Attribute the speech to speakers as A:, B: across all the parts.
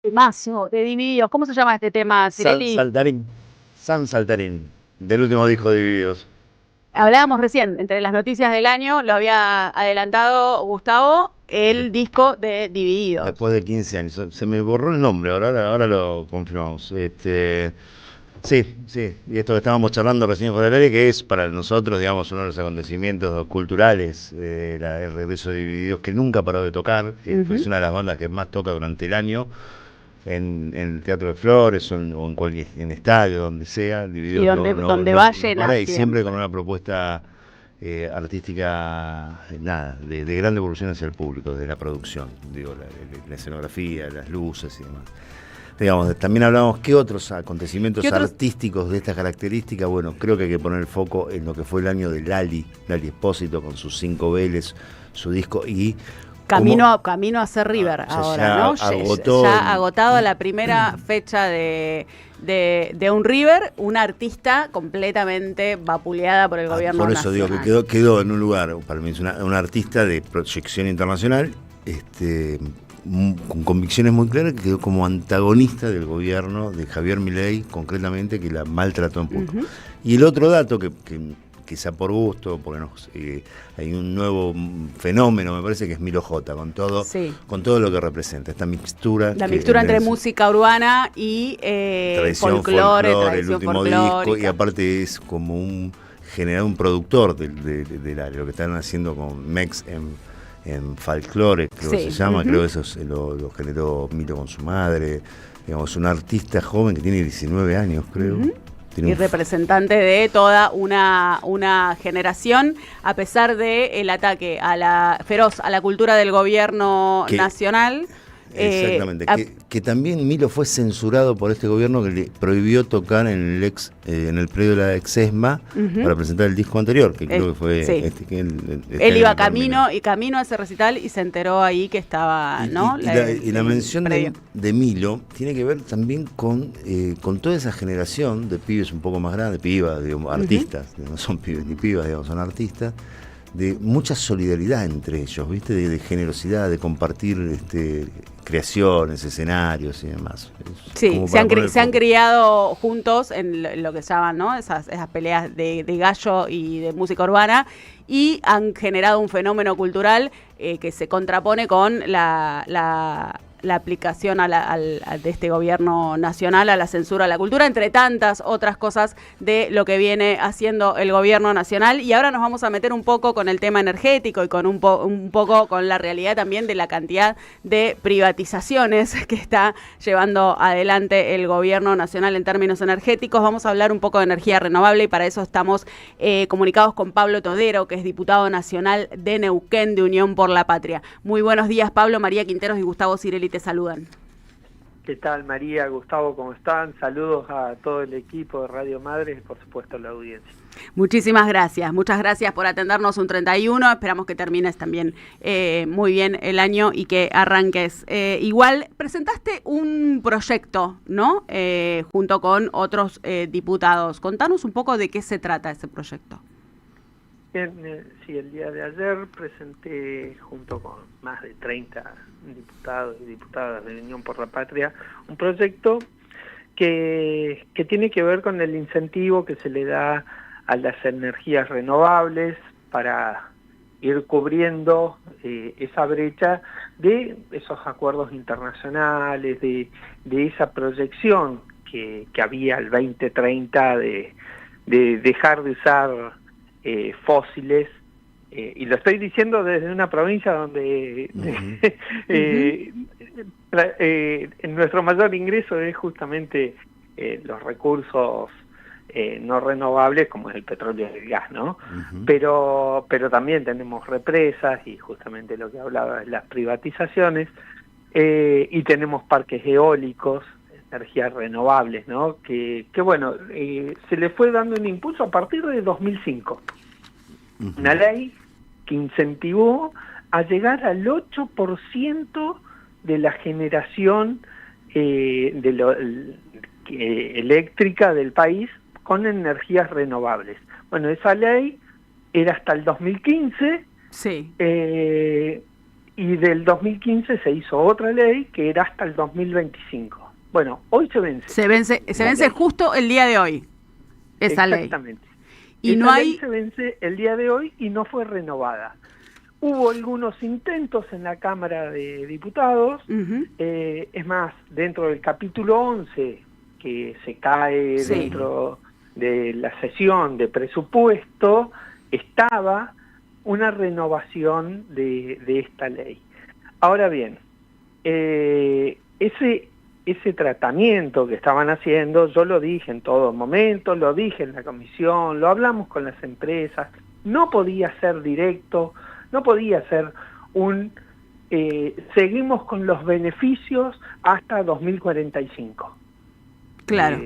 A: Temazo de Divididos. ¿Cómo se llama este tema, Cirelli?
B: Saltarín, San Saltarín, del último disco de Divididos.
A: Hablábamos recién, entre las noticias del año, lo había adelantado Gustavo,
B: De-
A: el disco de Divididos.
B: Después de 15 años. Se me borró el nombre, ahora lo confirmamos. Sí, y esto que estábamos charlando recién por el aire, que es para nosotros, digamos, uno de los acontecimientos culturales, el regreso de Divididos, que nunca paró de tocar. Es una de las bandas que más toca durante el año. En el Teatro de Flores o en cualquier en estadio, donde sea,
A: Y
B: Divididos
A: donde va
B: no
A: llena
B: para, y siempre con
A: siempre.
B: una propuesta artística, nada, de gran devolución hacia el público, de la producción, digo, la escenografía, las luces y demás. Digamos, también hablamos qué otros acontecimientos
A: ¿Qué otros?
B: artísticos de estas características. Bueno, creo que hay que poner el foco en lo que fue el año de Lali Espósito, con sus 5 Vélez, su disco, y cómo
A: Camino a ser River
B: o sea,
A: ahora,
B: ya
A: ¿no?
B: agotó
A: Ya agotado la primera fecha de un River, una artista completamente vapuleada por el gobierno
B: por eso digo
A: nacional.
B: que quedó en un lugar, para mí es una artista de proyección internacional, con convicciones muy claras, que quedó como antagonista del gobierno de Javier Milei, concretamente, que la maltrató en público. Y el otro dato que quizá por gusto, porque hay un nuevo fenómeno, me parece, que es Milo J,
A: Sí.
B: con todo lo que representa, esta mixtura.
A: La mixtura entre música urbana y folclore,
B: el
A: tradición
B: último disco,
A: folclórica.
B: y aparte es como generar un productor del área, lo que están haciendo con Mex en folclore, creo que se llama, creo que eso lo generó Milo con su madre, digamos, un artista joven que tiene 19 años, creo.
A: Y representante de toda una generación, a pesar del ataque feroz a la cultura del gobierno nacional.
B: Exactamente, que también Milo fue censurado por este gobierno, que le prohibió tocar en el predio de la Exesma para presentar el disco anterior, que creo que fue
A: él iba camino a ese recital y se enteró ahí que estaba, ¿no?
B: Y la mención de Milo tiene que ver también con toda esa generación de pibes un poco más grandes, pibas, digamos, artistas, no son pibes ni pibas, digamos, son artistas, de mucha solidaridad entre ellos, ¿viste? De generosidad, de compartir creaciones, escenarios y demás.
A: Sí, se han criado juntos en lo que se llaman, ¿no? Esas peleas de gallo y de música urbana, y han generado un fenómeno cultural que se contrapone con la aplicación de este gobierno nacional a la censura a la cultura, entre tantas otras cosas de lo que viene haciendo el gobierno nacional. Y ahora nos vamos a meter un poco con el tema energético y con un poco con la realidad también de la cantidad de privatizaciones que está llevando adelante el gobierno nacional en términos energéticos. Vamos a hablar un poco de energía renovable, y para eso estamos comunicados con Pablo Todero, que es diputado nacional de Neuquén, de Unión por la Patria. Muy buenos días, Pablo. María Quinteros y Gustavo Cirelli te saludan.
C: ¿Qué tal, María, Gustavo? ¿Cómo están? Saludos a todo el equipo de Radio Madres y, por supuesto, a la audiencia.
A: Muchísimas gracias. Muchas gracias por atendernos un 31. Esperamos que termines también muy bien el año y que arranques. Igual, presentaste un proyecto, ¿no? Junto con otros diputados. Contanos un poco de qué se trata ese proyecto.
C: Sí, el día de ayer presenté, junto con más de 30 diputados y diputadas de Unión por la Patria, un proyecto que tiene que ver con el incentivo que se le da a las energías renovables para ir cubriendo esa brecha de esos acuerdos internacionales, de esa proyección que había el 2030 de dejar de usar fósiles, y lo estoy diciendo desde una provincia donde nuestro mayor ingreso es justamente los recursos no renovables, como es el petróleo y el gas, ¿no? Pero también tenemos represas, y justamente lo que hablaba es las privatizaciones, y tenemos parques eólicos, energías renovables, ¿no? Que bueno, se le fue dando un impulso a partir de 2005. Una ley que incentivó a llegar al 8% de la generación eléctrica del país con energías renovables. Bueno, esa ley era hasta el 2015,
A: sí.
C: y del 2015 se hizo otra ley que era hasta el 2025. Bueno, hoy se vence.
A: Se vence justo el día de hoy, esa ley.
C: Exactamente.
A: Y
C: esa
A: no
C: ley
A: hay...
C: se vence el día de hoy y no fue renovada. Hubo algunos intentos en la Cámara de Diputados, es más, dentro del capítulo 11, que se cae dentro de la sesión de presupuesto, estaba una renovación de esta ley. Ahora bien, ese tratamiento que estaban haciendo, yo lo dije en todo momento, lo dije en la comisión, lo hablamos con las empresas, no podía ser directo, no podía ser seguimos con los beneficios hasta 2045.
A: Claro.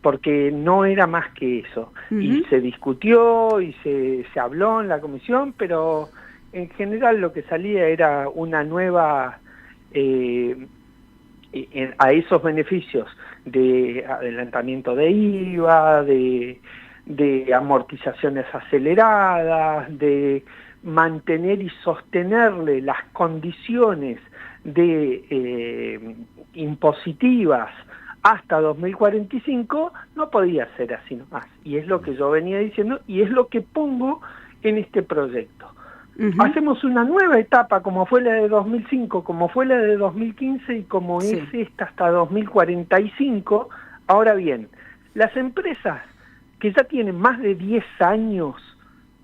C: Porque no era más que eso. Y se discutió y se habló en la comisión, pero en general lo que salía era una nueva... a esos beneficios de adelantamiento de IVA, de amortizaciones aceleradas, de mantener y sostenerle las condiciones impositivas hasta 2045, no podía ser así nomás. Y es lo que yo venía diciendo y es lo que pongo en este proyecto. Hacemos una nueva etapa como fue la de 2005, como fue la de 2015 y como es esta hasta 2045. Ahora bien, las empresas que ya tienen más de 10 años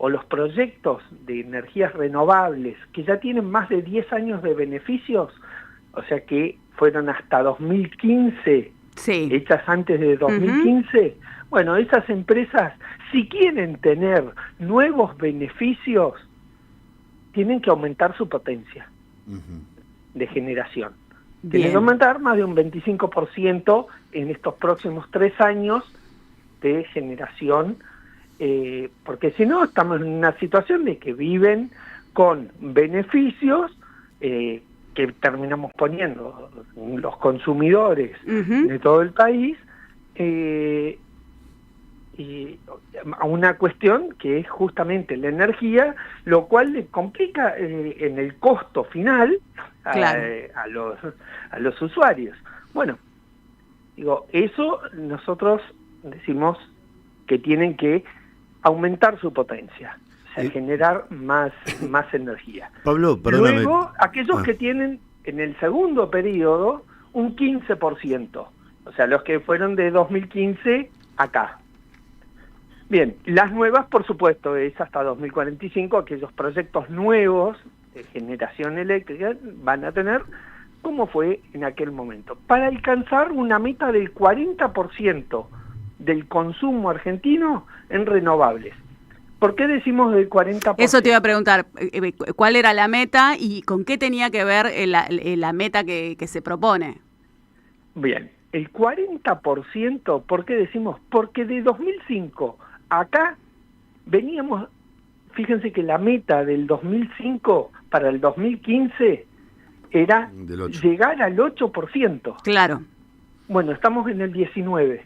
C: o los proyectos de energías renovables que ya tienen más de 10 años de beneficios, o sea que fueron hasta 2015, hechas antes de 2015, bueno, esas empresas, si quieren tener nuevos beneficios, tienen que aumentar su potencia de generación. Tienen que aumentar más de un 25% en estos próximos 3 años de generación, porque si no estamos en una situación de que viven con beneficios que terminamos poniendo los consumidores de todo el país y a una cuestión que es justamente la energía, lo cual le complica en el costo final a los usuarios. Bueno, digo, eso nosotros decimos que tienen que aumentar su potencia, o sea, generar más energía.
B: Pablo, perdóname.
C: Luego, aquellos que tienen en el segundo periodo un 15%, o sea, los que fueron de 2015 acá. Bien, las nuevas, por supuesto, es hasta 2045, aquellos proyectos nuevos de generación eléctrica van a tener como fue en aquel momento, para alcanzar una meta del 40% del consumo argentino en renovables. ¿Por qué decimos del 40%?
A: Eso te iba a preguntar, ¿cuál era la meta y con qué tenía que ver la meta que se propone?
C: Bien, el 40%, ¿por qué decimos? Porque de 2005 acá veníamos, fíjense que la meta del 2005 para el 2015 era llegar al 8%.
A: Claro.
C: Bueno, estamos en el 19%.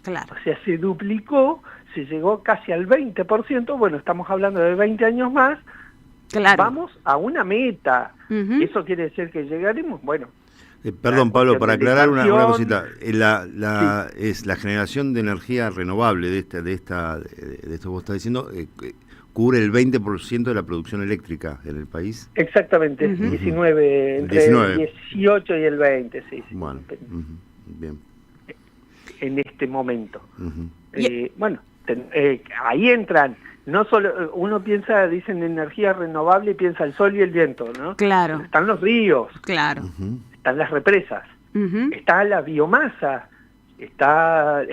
A: Claro.
C: O sea, se duplicó, se llegó casi al 20%, bueno, estamos hablando de 20 años más, vamos a una meta. ¿Eso quiere decir que llegaremos? Bueno.
B: Perdón, Pablo, para aclarar una cosita, es la generación de energía renovable de esto que vos estás diciendo, cubre el 20% de la producción eléctrica en el país.
C: Exactamente, 19, entre el 18 y el 20, sí.
B: Bueno, bien.
C: En este momento. Bueno, ahí entran, no solo, uno piensa, dicen energía renovable y piensa el sol y el viento, ¿no?
A: Claro.
C: Están los ríos.
A: Claro.
C: Están las represas. Está la biomasa. Está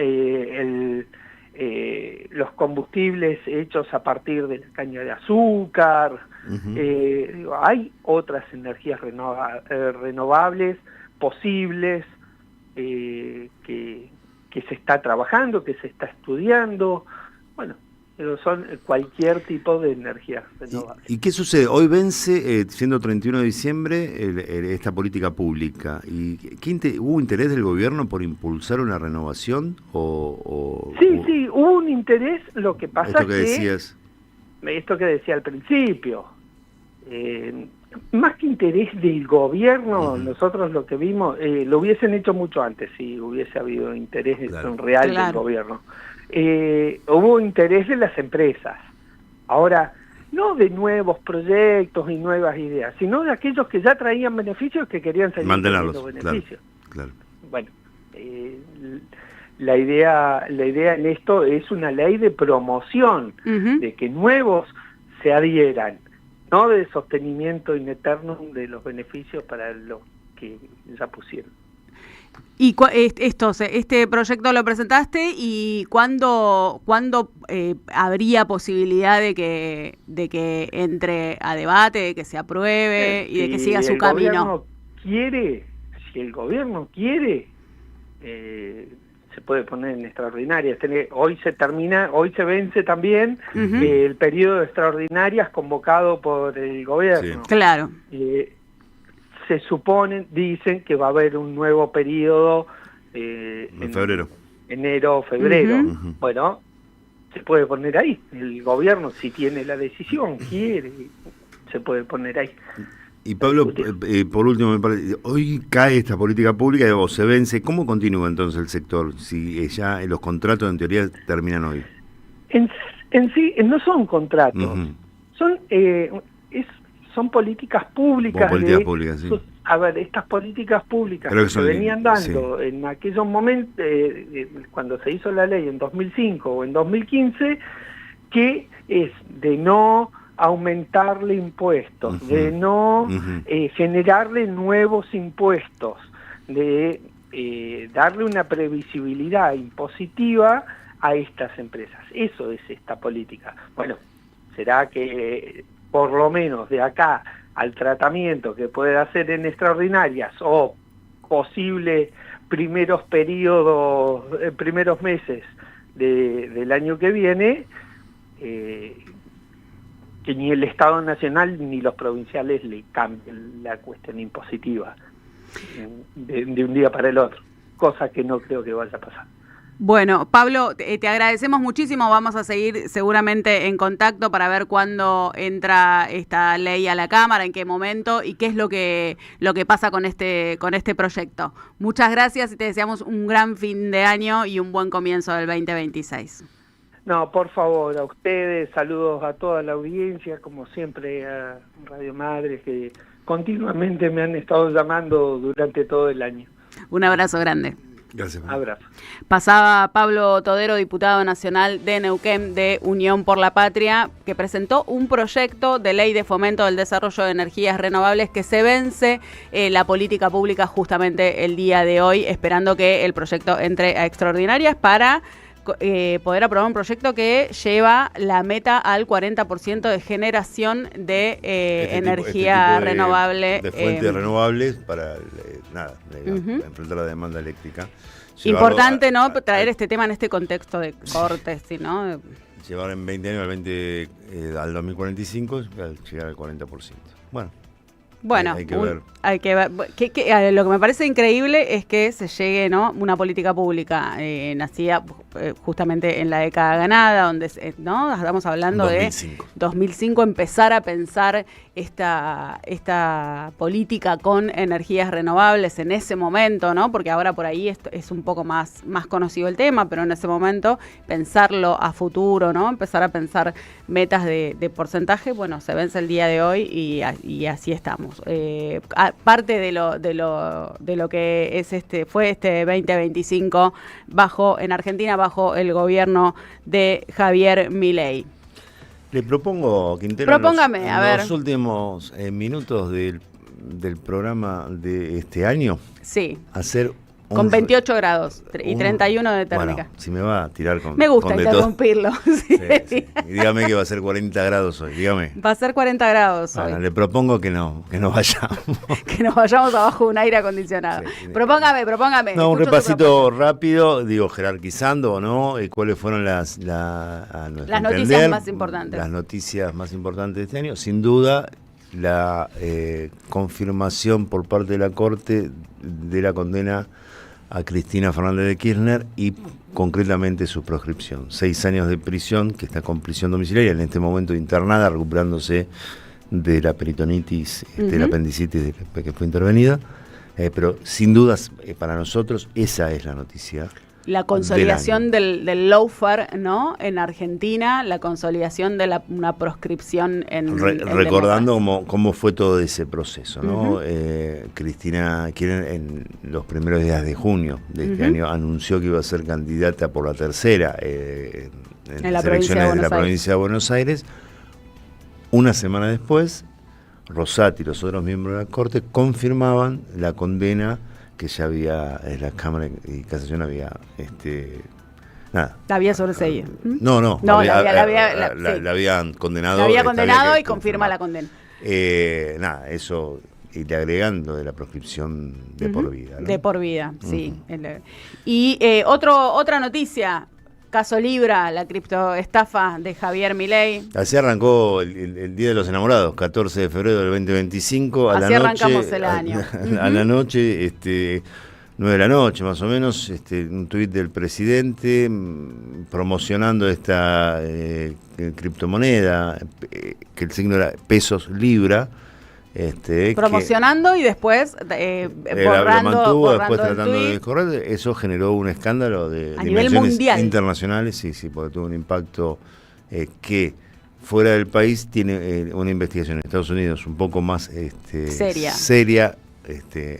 C: los combustibles hechos a partir de la caña de azúcar. Hay otras energías renovables posibles que se está trabajando, que se está estudiando. Bueno, pero son cualquier tipo de energía renovable.
B: ¿Y qué sucede? Hoy vence, siendo 31 de diciembre, esta política pública. ¿Y hubo interés del gobierno por impulsar una renovación?
C: Sí, hubo un interés. Lo que pasa
B: esto que decías.
C: esto que decía al principio, más que interés del gobierno, nosotros lo que vimos, lo hubiesen hecho mucho antes si hubiese habido interés real del gobierno. Hubo interés de las empresas. Ahora, no de nuevos proyectos y nuevas ideas, sino de aquellos que ya traían beneficios que querían seguir teniendo beneficios. Claro. Bueno, la idea en esto es una ley de promoción, de que nuevos se adhieran, no de sostenimiento in eternum de los beneficios para los que ya pusieron.
A: Y este proyecto lo presentaste, y ¿cuándo habría posibilidad de que entre a debate, de que se apruebe y de que siga su camino?
C: Si el gobierno quiere, se puede poner en extraordinarias. Hoy se vence también el periodo de extraordinarias convocado por el gobierno. Sí.
A: Claro.
C: Se dicen que va a haber un nuevo periodo en febrero. Enero, febrero. Bueno, se puede poner ahí. El gobierno, si tiene la decisión, quiere, se puede poner ahí.
B: Y Pablo, por último, me parece, hoy cae esta política pública o se vence. ¿Cómo continúa entonces el sector si ya los contratos en teoría terminan hoy?
C: En sí no son contratos, son políticas públicas.
B: Sí.
C: A ver, estas políticas públicas que se venían dando en aquellos momentos, cuando se hizo la ley en 2005 o en 2015, que es de no aumentarle impuestos, de no generarle nuevos impuestos, de darle una previsibilidad impositiva a estas empresas. Eso es esta política. Bueno, será que por lo menos de acá al tratamiento que puede hacer en extraordinarias o posible primeros meses del año que viene, que ni el Estado Nacional ni los provinciales le cambien la cuestión impositiva de un día para el otro, cosa que no creo que vaya a pasar.
A: Bueno, Pablo, te agradecemos muchísimo. Vamos a seguir seguramente en contacto para ver cuándo entra esta ley a la Cámara, en qué momento y qué es lo que pasa con este proyecto. Muchas gracias y te deseamos un gran fin de año y un buen comienzo del 2026.
C: No, por favor, a ustedes, saludos a toda la audiencia, como siempre a Radio Madre, que continuamente me han estado llamando durante todo el año.
A: Un abrazo grande.
B: Gracias.
C: Abrazo.
A: Pasaba Pablo Todero, diputado nacional de Neuquén de Unión por la Patria, que presentó un proyecto de ley de fomento del desarrollo de energías renovables que se vence la política pública justamente el día de hoy, esperando que el proyecto entre a extraordinarias para poder aprobar un proyecto que lleva la meta al 40% de generación de energía renovable.
B: De fuentes renovables para enfrentar la demanda eléctrica.
A: Importante, ¿no? Traer este tema en este contexto de cortes, ¿sí, no?
B: Llevar en 20 años al 2045, llegar al 40%.
A: Bueno,
B: hay que ver.
A: Lo que me parece increíble es que se llegue, ¿no? Una política pública nacida justamente en la década ganada, donde ¿no? Estamos hablando 2005. De 2005, empezar a pensar esta política con energías renovables en ese momento, ¿no? Porque ahora por ahí es un poco más conocido el tema, pero en ese momento pensarlo a futuro, ¿no? Empezar a pensar metas de porcentaje, bueno, se vence el día de hoy y así estamos. Parte de lo que es fue este 2025 en Argentina bajo el gobierno de Javier Milei.
B: Le propongo, Quintero,
A: propóngame,
B: en los últimos minutos del programa de este año,
A: sí,
B: hacer
A: con 28 grados y 31 de térmica.
B: Bueno, si me va a tirar con...
A: Me gusta interrumpirlo.
B: Sí. Y dígame que va a ser 40 grados hoy, dígame.
A: Va a ser 40 grados hoy.
B: Le propongo que no vayamos.
A: Que nos vayamos abajo de un aire acondicionado. Sí. Propóngame.
B: No, un repasito rápido, jerarquizando, ¿no? ¿Cuáles fueron las
A: noticias más importantes?
B: Las noticias más importantes de este año. Sin duda, la confirmación por parte de la Corte de la condena a Cristina Fernández de Kirchner y concretamente su proscripción. 6 años de prisión, que está con prisión domiciliaria, en este momento internada, recuperándose de la peritonitis, de la apendicitis que fue intervenida, pero sin dudas para nosotros esa es la noticia.
A: La consolidación del lawfare, ¿no? En Argentina, la consolidación de una proscripción en
B: recordando cómo fue todo ese proceso, ¿no? Cristina Kirchner en los primeros días de junio de este año anunció que iba a ser candidata por la tercera en las elecciones de la provincia de Buenos Aires. Una semana después, Rosati y los otros miembros de la Corte confirmaban la condena que ya había en la Cámara y Casación había nada.
A: La había sobreseído.
B: No, la habían condenado.
A: La había condenado y confirma la condena.
B: Nada, eso, y le agregando de la proscripción de por vida, ¿no?
A: De por vida, sí. Y otra noticia. Caso Libra, la criptoestafa de Javier Milei.
B: Así arrancó el Día de los Enamorados, 14 de febrero del 2025.
A: Así arrancamos el año.
B: A la noche, 9 de la noche más o menos, un tuit del presidente promocionando esta criptomoneda, que el signo era pesos Libra.
A: Promocionando y después borrando,
B: lo mantuvo,
A: borrando
B: después tratando de correr. Eso generó un escándalo de
A: nivel mundial,
B: internacionales, sí, porque tuvo un impacto que fuera del país tiene una investigación en Estados Unidos un poco más seria,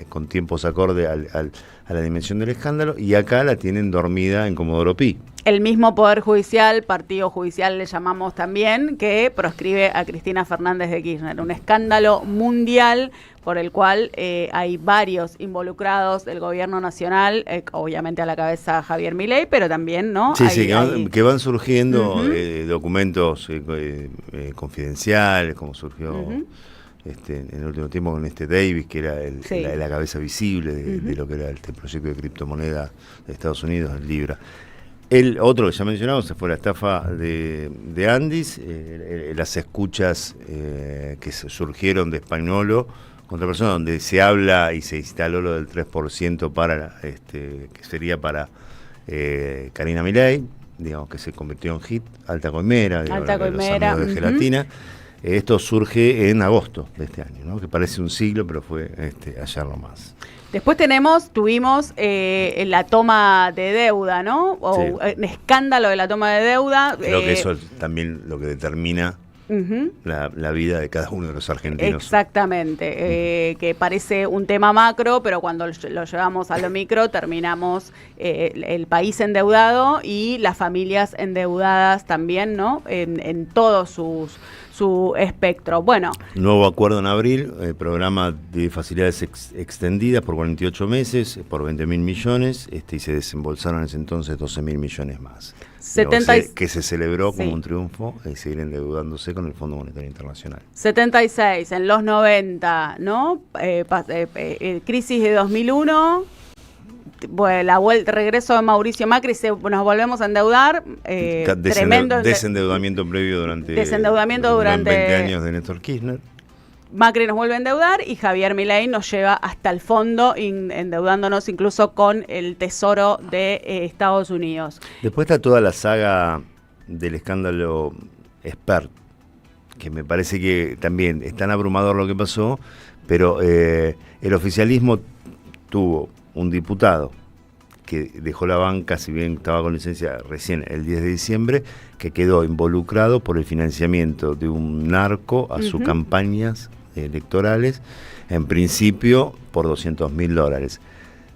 B: con tiempos acorde a la dimensión del escándalo, y acá la tienen dormida en Comodoro Pi.
A: El mismo Poder Judicial, Partido Judicial le llamamos también, que proscribe a Cristina Fernández de Kirchner. Un escándalo mundial por el cual hay varios involucrados del gobierno nacional, obviamente a la cabeza Javier Milei, pero también, ¿no?
B: Sí, que van surgiendo documentos confidenciales, como surgió en el último tiempo con Davis, que era la cabeza visible de lo que era este proyecto de criptomoneda de Estados Unidos, el Libra. El otro que ya mencionamos fue la estafa de Andis, las escuchas que surgieron de Spagnolo contra personas, donde se habla y se instaló lo del 3% para que sería para Karina Milei, digamos, que se convirtió en hit, Alta Coimera, los amigos de Gelatina. Esto surge en agosto de este año, ¿no? Que parece un siglo, pero fue ayer nomás.
A: Después tuvimos la toma de deuda, ¿no? Un escándalo de la toma de deuda.
B: Creo que eso es también lo que determina la vida de cada uno de los argentinos.
A: Exactamente, que parece un tema macro, pero cuando lo llevamos a lo micro terminamos el país endeudado y las familias endeudadas también, ¿no? En todo su espectro. Bueno.
B: Nuevo acuerdo en abril, programa de facilidades extendidas por 48 meses, por 20.000 millones, y se desembolsaron en ese entonces 12.000 millones más. Que se celebró como un triunfo y seguir endeudándose con el Fondo Monetario Internacional. 76,
A: en los 90, ¿no? Crisis de 2001. Bueno, regreso de Mauricio Macri, nos volvemos a endeudar. Tremendo
B: desendeudamiento previo durante 20 años de Néstor Kirchner.
A: Macri nos vuelve a endeudar y Javier Milei nos lleva hasta el fondo, endeudándonos incluso con el Tesoro de Estados Unidos.
B: Después está toda la saga del escándalo Spert, que me parece que también es tan abrumador lo que pasó, pero el oficialismo tuvo un diputado que dejó la banca, si bien estaba con licencia recién el 10 de diciembre, que quedó involucrado por el financiamiento de un narco a sus campañas electorales, en principio por $200.000.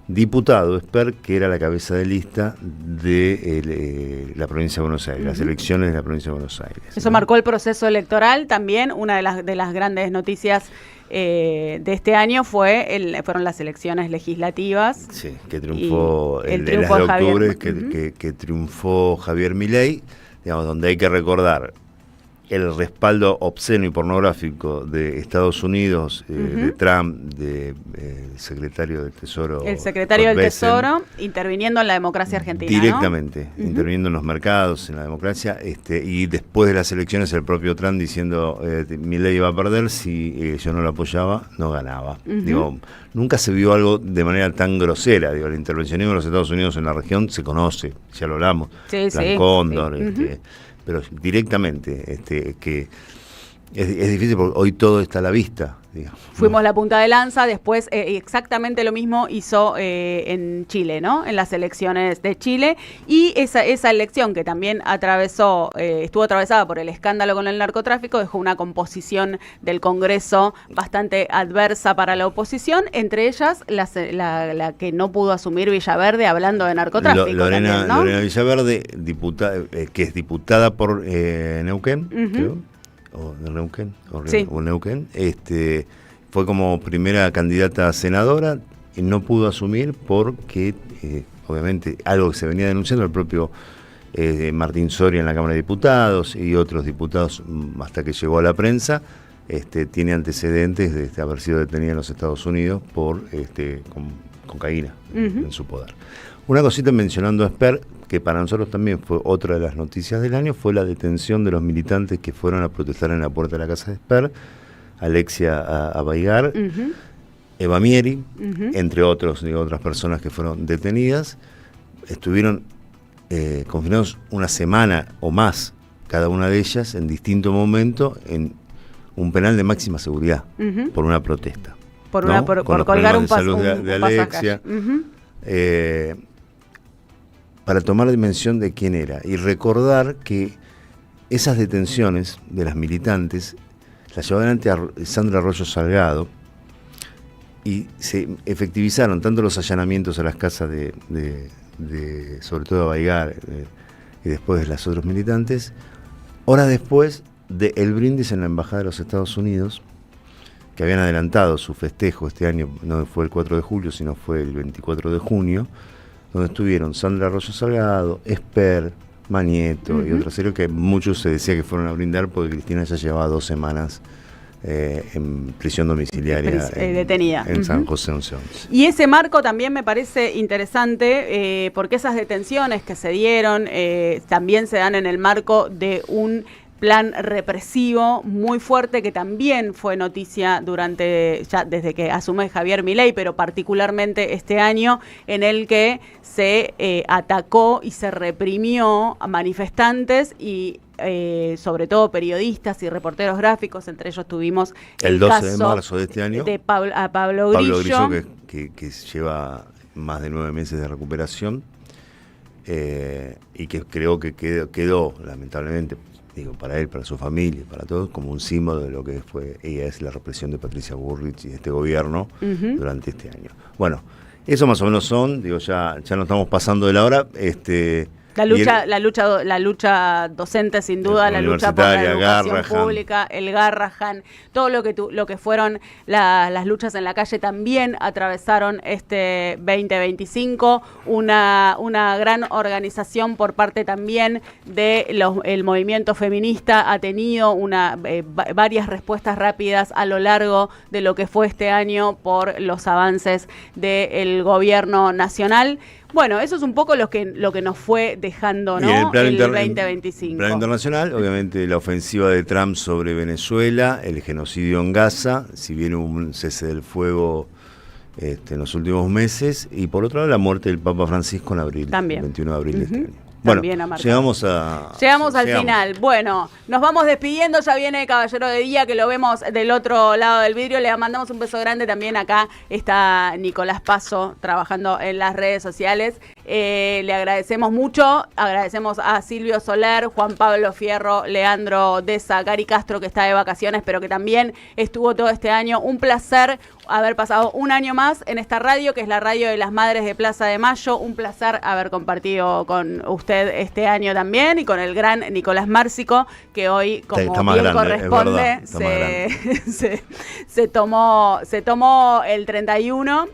B: Diputado Spert, que era la cabeza de lista de la provincia de Buenos Aires, las elecciones de la provincia de Buenos Aires.
A: Eso marcó el proceso electoral también. Una de las grandes noticias de este año fueron las elecciones legislativas.
B: Sí, que triunfó el triunfo de octubre, que triunfó Javier Milei, digamos, donde hay que recordar el respaldo obsceno y pornográfico de Estados Unidos, de Trump, del secretario del Tesoro.
A: El secretario del Tesoro interviniendo en la democracia argentina.
B: Directamente, interviniendo en los mercados, en la democracia, y después de las elecciones el propio Trump diciendo Milei iba a perder, si yo no lo apoyaba, no ganaba. Digo, nunca se vio algo de manera tan grosera. Digo, el intervencionismo de los Estados Unidos en la región se conoce, ya lo hablamos, Plan Cóndor, pero directamente que Es difícil porque hoy todo está a la vista, digamos.
A: Fuimos la punta de lanza, después exactamente lo mismo hizo en Chile, ¿no? En las elecciones de Chile, y esa elección que también estuvo atravesada por el escándalo con el narcotráfico, dejó una composición del Congreso bastante adversa para la oposición, entre ellas la que no pudo asumir Villaverde hablando de narcotráfico.
B: Lorena,
A: también, ¿no?
B: Lorena Villaverde, que es diputada por Neuquén, creo. O de Neuquén, o Neuquén, fue como primera candidata a senadora y no pudo asumir porque, obviamente, algo que se venía denunciando el propio Martín Soria en la Cámara de Diputados y otros diputados hasta que llegó a la prensa, tiene antecedentes de haber sido detenida en los Estados Unidos por con cocaína en su poder. Una cosita mencionando a Esper, que para nosotros también fue otra de las noticias del año, fue la detención de los militantes que fueron a protestar en la puerta de la casa de Esper, Alexia Abaigar, Eva Mieri, entre otras personas que fueron detenidas. Estuvieron confinados una semana o más, cada una de ellas, en distinto momento, en un penal de máxima seguridad, por una protesta.
A: Por colgar un
B: pasaje de Alexia. Para tomar dimensión de quién era y recordar que esas detenciones de las militantes las llevó adelante a Sandra Arroyo Salgado y se efectivizaron tanto los allanamientos a las casas de sobre todo de Abaigar y después de las otros militantes, horas después del brindis en la Embajada de los Estados Unidos, que habían adelantado su festejo este año, no fue el 4 de julio, sino fue el 24 de junio, donde estuvieron Sandra Arroyo Salgado, Esper, Manieto y otra serie que muchos se decía que fueron a brindar porque Cristina ya llevaba 2 semanas en prisión domiciliaria
A: detenida
B: en San José 11.
A: Y ese marco también me parece interesante porque esas detenciones que se dieron también se dan en el marco de un plan represivo muy fuerte que también fue noticia desde que asume Javier Milei, pero particularmente este año, en el que se atacó y se reprimió a manifestantes y sobre todo periodistas y reporteros gráficos. Entre ellos tuvimos
B: el 12 de marzo de este año
A: de Pablo Grillo
B: que lleva más de 9 meses de recuperación y que creo que quedó lamentablemente, digo, para él, para su familia, para todos, como un símbolo de lo que es la represión de Patricia Bullrich y de este gobierno durante este año. Bueno, eso más o menos son, digo, ya nos estamos pasando de la hora.
A: La lucha docente, sin duda, la lucha por la educación pública, el Garrahan, todo lo que fueron las luchas en la calle también atravesaron este 2025, una gran organización por parte también del movimiento feminista ha tenido varias respuestas rápidas a lo largo de lo que fue este año por los avances del gobierno nacional. Bueno, eso es un poco lo que nos fue dejando, ¿no? El 2025.
B: El plan internacional, obviamente la ofensiva de Trump sobre Venezuela, el genocidio en Gaza, si bien hubo un cese del fuego en los últimos meses, y por otro lado la muerte del Papa Francisco en abril,
A: también.
B: El 21 de abril de este año. Bueno, llegamos al
A: final. Bueno, nos vamos despidiendo. Ya viene Caballero de Día, que lo vemos del otro lado del vidrio. Le mandamos un beso grande también. Acá está Nicolás Paso trabajando en las redes sociales. Le agradecemos mucho. Agradecemos a Silvio Soler, Juan Pablo Fierro, Leandro Deza, Gary Castro, que está de vacaciones, pero que también estuvo todo este año. Un placer haber pasado un año más en esta radio, que es la radio de las Madres de Plaza de Mayo. Un placer haber compartido con usted este año también y con el gran Nicolás Márcico, que hoy, como bien corresponde, se tomó el 31.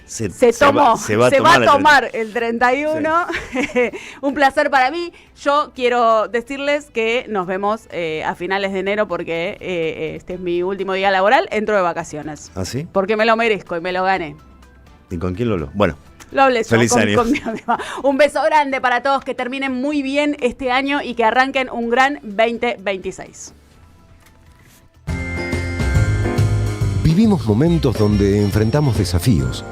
A: Se va a tomar el 31. Sí. Un placer para mí. Yo quiero decirles que nos vemos a finales de enero porque este es mi último día laboral. Entro de vacaciones.
B: ¿Ah, sí?
A: Porque me lo merezco y me lo gané.
B: ¿Y con quién lo? Bueno.
A: Lo hablé yo
B: con
A: mi amiga. Un beso grande para todos, que terminen muy bien este año y que arranquen un gran 2026.
D: Vivimos momentos donde enfrentamos desafíos.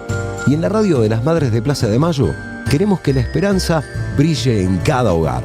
D: Y en la radio de las Madres de Plaza de Mayo queremos que la esperanza brille en cada hogar.